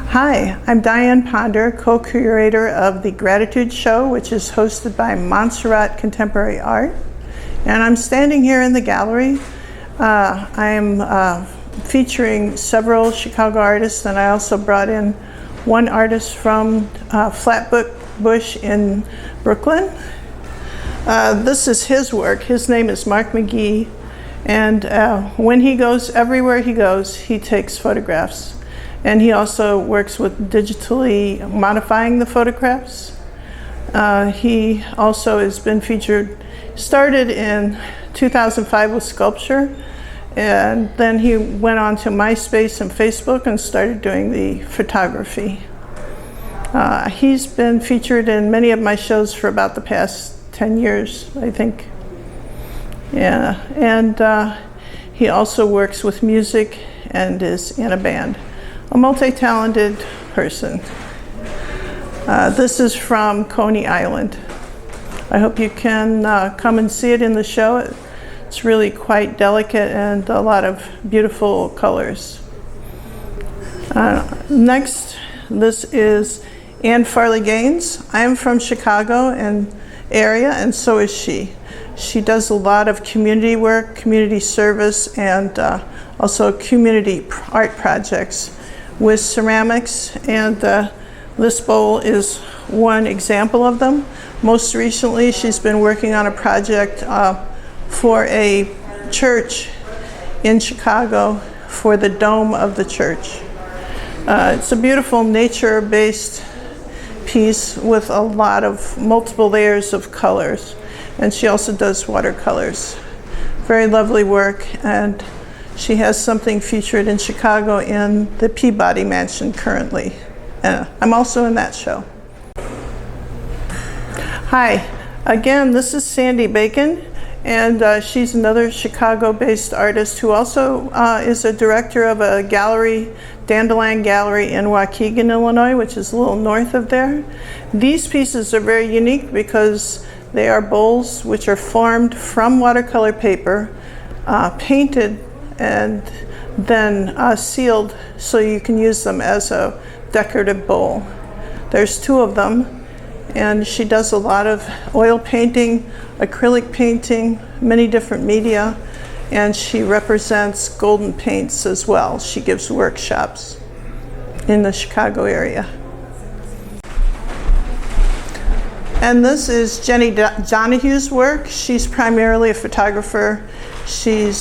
Hi, I'm Diane Ponder, co-curator of the Gratitude Show, which is hosted by Montserrat Contemporary Art. And I'm standing here in the gallery. I'm featuring several Chicago artists, and I also brought in one artist from Flatbush in Brooklyn. This is his work. His name is Mark McGee, and when he goes, everywhere he goes, he takes photographs. And he also works with digitally modifying the photographs. He also has been featured, started in 2005 with sculpture, and then he went on to MySpace and Facebook and started doing the photography. He's been featured in many of my shows for about the past 10 years, I think. Yeah, and he also works with music and is in a band. A multi-talented person. This is from Coney Island. I hope you can come and see it in the show. It's really quite delicate and a lot of beautiful colors. Next, this is Ann Farley Gaines. I'm from Chicago and area, and so is she. She does a lot of community work, community service, and also community art projects with ceramics, and this bowl is one example of them. Most recently, she's been working on a project for a church in Chicago for the dome of the church. It's a beautiful nature-based piece with a lot of multiple layers of colors, and she also does watercolors. Very lovely work, and she has something featured in Chicago in the Peabody Mansion currently. I'm also in that show. Hi, again, this is Sandy Bacon, and she's another Chicago-based artist who also is a director of a gallery, Dandelion Gallery in Waukegan, Illinois, which is a little north of there. These pieces are very unique because they are bowls which are formed from watercolor paper, painted and then sealed so you can use them as a decorative bowl. There's two of them, and she does a lot of oil painting, acrylic painting, many different media, and she represents golden paints as well. She gives workshops in the Chicago area. And this is Jenny Donahue's work. She's primarily a photographer. She's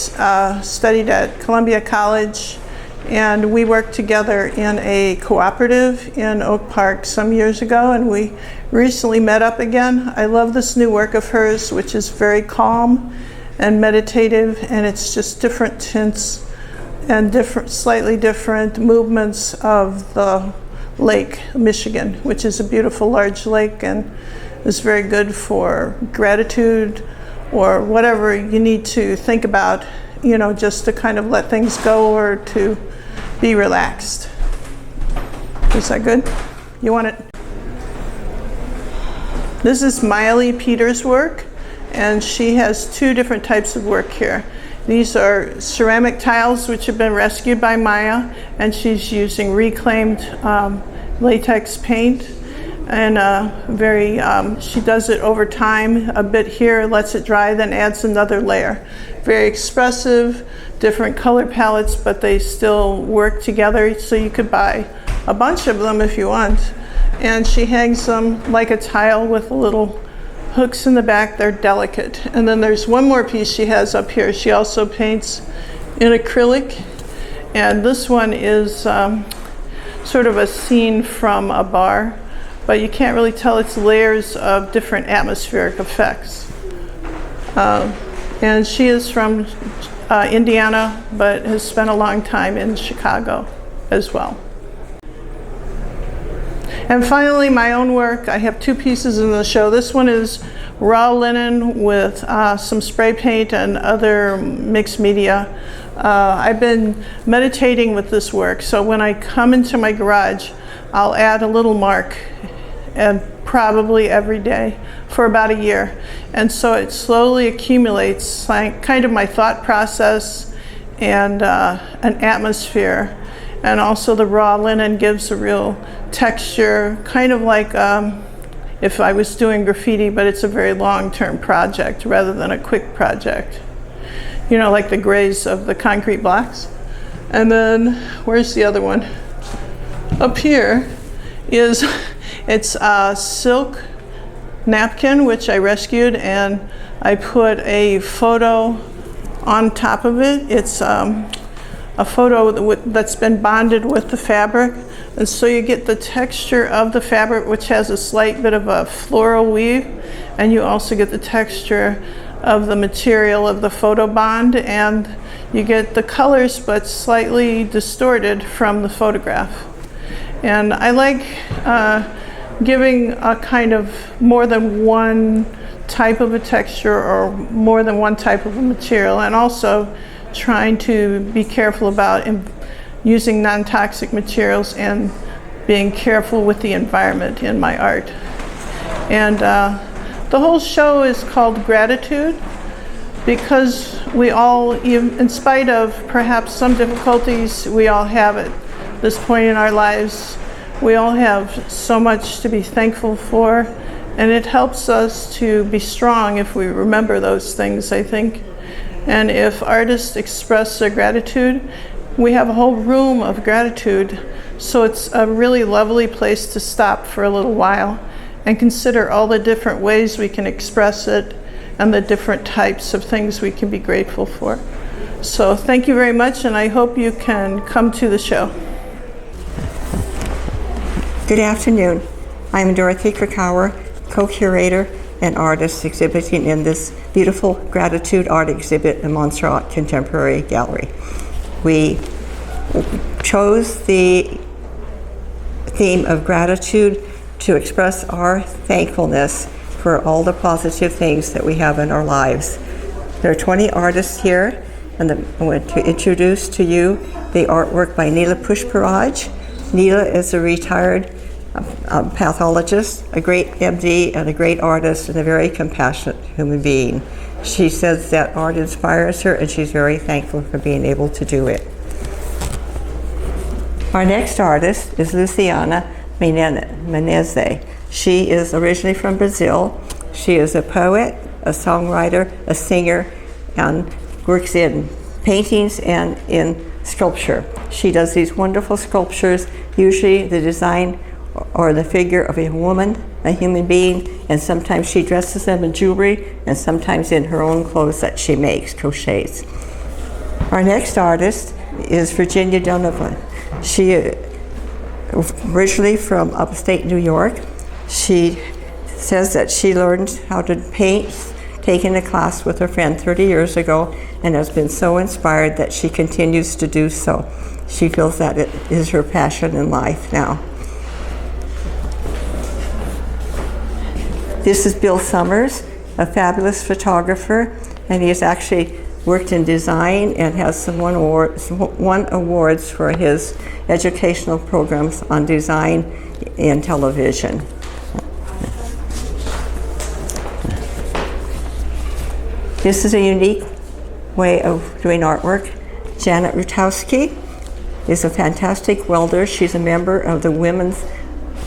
studied at Columbia College, and we worked together in a cooperative in Oak Park some years ago, and we recently met up again. I love this new work of hers, which is very calm and meditative, and it's just different tints and slightly different movements of the Lake Michigan, which is a beautiful large lake and is very good for gratitude or whatever you need to think about, you know, just to kind of let things go or to be relaxed. Is that good? You want it? This is Miley Peters' work, and she has two different types of work here. These are ceramic tiles which have been rescued by Maya, and she's using reclaimed latex paint. And she does it over time, a bit here, lets it dry, then adds another layer. Very expressive, different color palettes, but they still work together, so you could buy a bunch of them if you want. And she hangs them like a tile with little hooks in the back. They're delicate. And then there's one more piece she has up here. She also paints in acrylic, and this one is sort of a scene from a bar, but you can't really tell. It's layers of different atmospheric effects. And she is from Indiana, but has spent a long time in Chicago as well. And finally, my own work. I have two pieces in the show. This one is raw linen with some spray paint and other mixed media. I've been meditating with this work, so when I come into my garage, I'll add a little mark, and probably every day for about a year. And so it slowly accumulates, like kind of my thought process and an atmosphere. And also the raw linen gives a real texture, kind of like if I was doing graffiti, but it's a very long-term project rather than a quick project. You know, like the grays of the concrete blocks. And then, where's the other one? Up here is, it's a silk napkin, which I rescued, and I put a photo on top of it. It's a photo that's been bonded with the fabric. And so you get the texture of the fabric, which has a slight bit of a floral weave, and you also get the texture of the material of the photo bond, and you get the colors but slightly distorted from the photograph. And I like giving a kind of more than one type of a texture or more than one type of a material, and also trying to be careful about using non-toxic materials and being careful with the environment in my art. And the whole show is called Gratitude because we all, in spite of perhaps some difficulties we all have at this point in our lives, we all have so much to be thankful for, and it helps us to be strong if we remember those things, I think. And if artists express their gratitude, we have a whole room of gratitude, so it's a really lovely place to stop for a little while and consider all the different ways we can express it and the different types of things we can be grateful for. So thank you very much, and I hope you can come to the show. Good afternoon. I'm Dorothy Krakauer, co-curator and artist exhibiting in this beautiful gratitude art exhibit in Montserrat Contemporary Gallery. We chose the theme of gratitude to express our thankfulness for all the positive things that we have in our lives. There are 20 artists here, and I want to introduce to you the artwork by Neela Pushparaj. Neela is a retired pathologist, a great MD, and a great artist, and a very compassionate human being. She says that art inspires her, and she's very thankful for being able to do it. Our next artist is Luciana Menezes. She is originally from Brazil. She is a poet, a songwriter, a singer, and works in paintings and in sculpture. She does these wonderful sculptures, usually the design or the figure of a woman, a human being, and sometimes she dresses them in jewelry and sometimes in her own clothes that she makes, crochets. Our next artist is Virginia Donovan. She originally from upstate New York. She says that she learned how to paint, taking a class with her friend 30 years ago, and has been so inspired that she continues to do so. She feels that it is her passion in life now. This is Bill Summers, a fabulous photographer, and he has actually worked in design and has won awards for his educational programs on design and television. This is a unique way of doing artwork. Janet Rutowski is a fantastic welder. She's a member of the Women's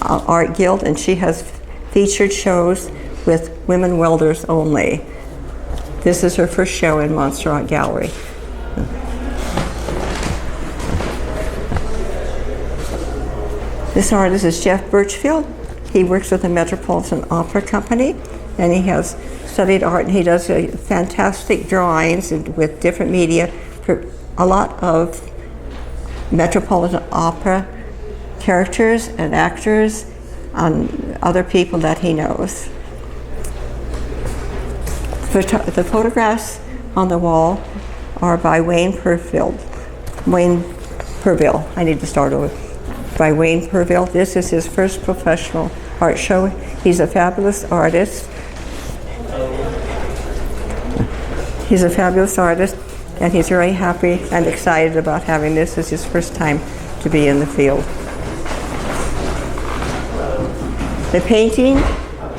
Art Guild, and she has featured shows with women welders only. This is her first show in Montserrat Gallery. This artist is Jeff Birchfield. He works with the Metropolitan Opera Company, and he has studied art, and he does fantastic drawings with different media for a lot of Metropolitan Opera characters and actors and other people that he knows. The photographs on the wall are by Wayne Purville. I need to start over. By Wayne Purville. This is his first professional art show. He's a fabulous artist. He's a fabulous artist, and he's very happy and excited about having this as his first time to be in the field. The painting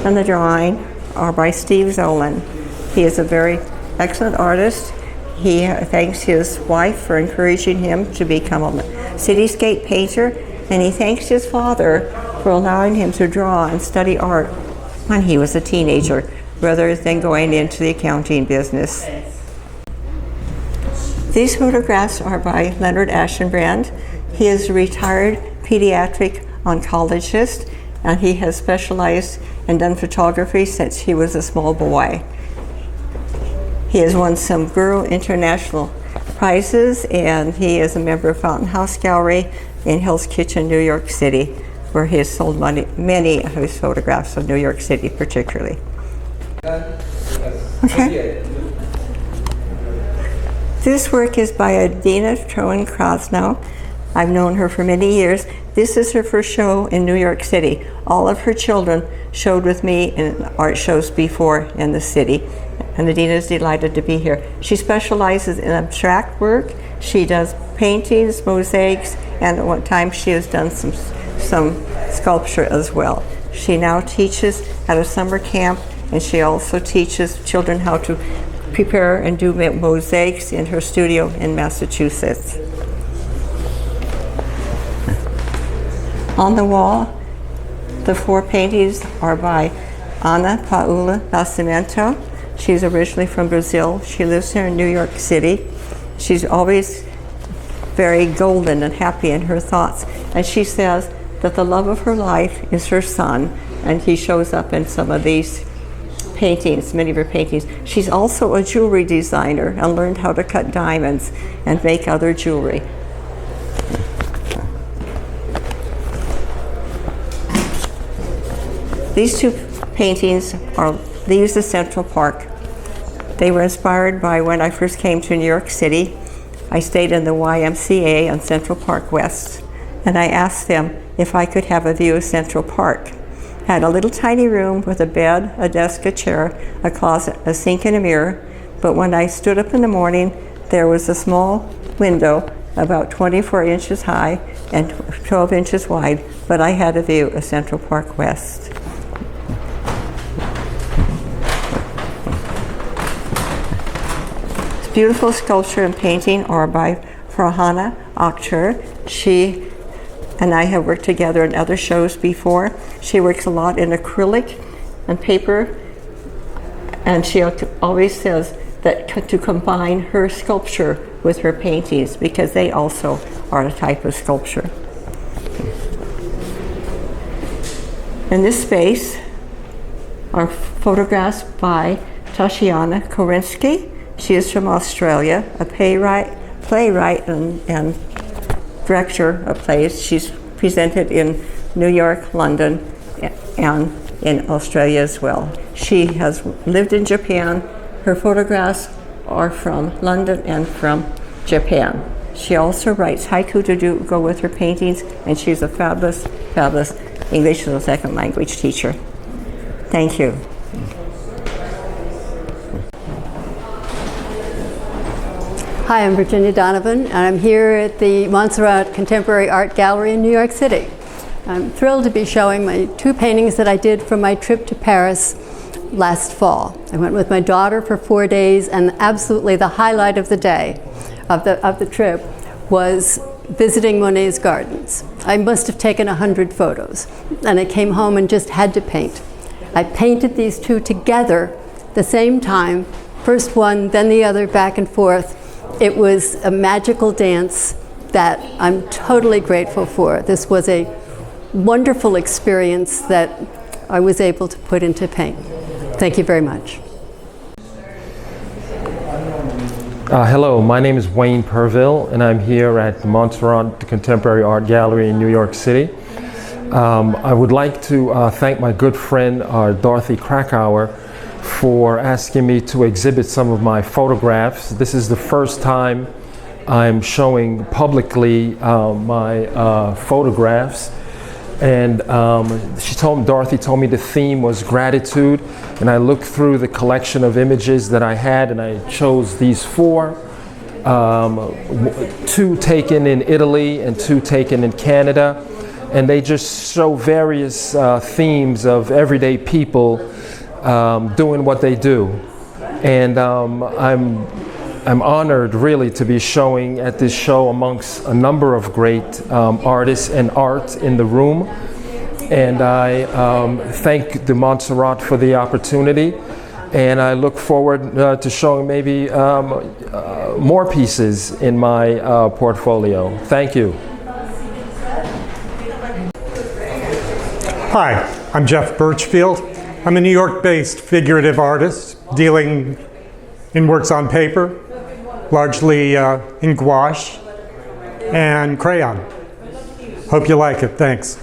and the drawing are by Steve Zolan. He is a very excellent artist. He thanks his wife for encouraging him to become a cityscape painter, and he thanks his father for allowing him to draw and study art when he was a teenager, rather than going into the accounting business. These photographs are by Leonard Ashenbrand. He is a retired pediatric oncologist, and he has specialized and done photography since he was a small boy. He has won some Guru International prizes, and he is a member of Fountain House Gallery in Hell's Kitchen, New York City, where he has sold many of his photographs of New York City particularly. Okay. This work is by Adina Troen-Krasnow. I've known her for many years. This is her first show in New York City. All of her children showed with me in art shows before in the city, and Adina is delighted to be here. She specializes in abstract work. She does paintings, mosaics, and at one time she has done some sculpture as well. She now teaches at a summer camp, and she also teaches children how to prepare and do mosaics in her studio in Massachusetts. On the wall, the 4 paintings are by Ana Paula Nascimento. She's originally from Brazil. She lives here in New York City. She's always very golden and happy in her thoughts. And she says that the love of her life is her son, and he shows up in some of these paintings, many of her paintings. She's also a jewelry designer and learned how to cut diamonds and make other jewelry. These 2 paintings use the Central Park. They were inspired by when I first came to New York City. I stayed in the YMCA on Central Park West, and I asked them if I could have a view of Central Park. I had a little tiny room with a bed, a desk, a chair, a closet, a sink, and a mirror. But when I stood up in the morning, there was a small window about 24 inches high and 12 inches wide, but I had a view of Central Park West. Beautiful sculpture and painting are by Farhana Akhtar. She and I have worked together in other shows before. She works a lot in acrylic and paper, and she always says that to combine her sculpture with her paintings, because they also are a type of sculpture. In this space are photographs by Tatiana Korinsky. She is from Australia, a playwright and director of plays. She's presented in New York, London, and in Australia as well. She has lived in Japan. Her photographs are from London and from Japan. She also writes haiku to go with her paintings, and she's a fabulous English as a second language teacher. Thank you. Hi, I'm Virginia Donovan, and I'm here at the Montserrat Contemporary Art Gallery in New York City. I'm thrilled to be showing my 2 paintings that I did from my trip to Paris last fall. I went with my daughter for 4 days, and absolutely the highlight of the day, of the trip, was visiting Monet's gardens. I must have taken 100 photos, and I came home and just had to paint. I painted these 2 together the same time, first one, then the other, back and forth. It was a magical dance that I'm totally grateful for. This was a wonderful experience that I was able to put into paint. Thank you very much. Hello, my name is Wayne Purville, and I'm here at the Montserrat Contemporary Art Gallery in New York City. I would like to thank my good friend Dorothy Krakauer for asking me to exhibit some of my photographs. This is the first time I'm showing publicly my photographs, and Dorothy told me the theme was gratitude, and I looked through the collection of images that I had, and I chose these 4, 2 taken in Italy and 2 taken in Canada, and they just show various themes of everyday people doing what they do. And I'm I'm honored really to be showing at this show amongst a number of great artists and art in the room. And I thank the Montserrat for the opportunity. And I look forward to showing maybe more pieces in my portfolio. Thank you. Hi, I'm Jeff Birchfield. I'm a New York-based figurative artist dealing in works on paper, largely in gouache and crayon. Hope you like it. Thanks.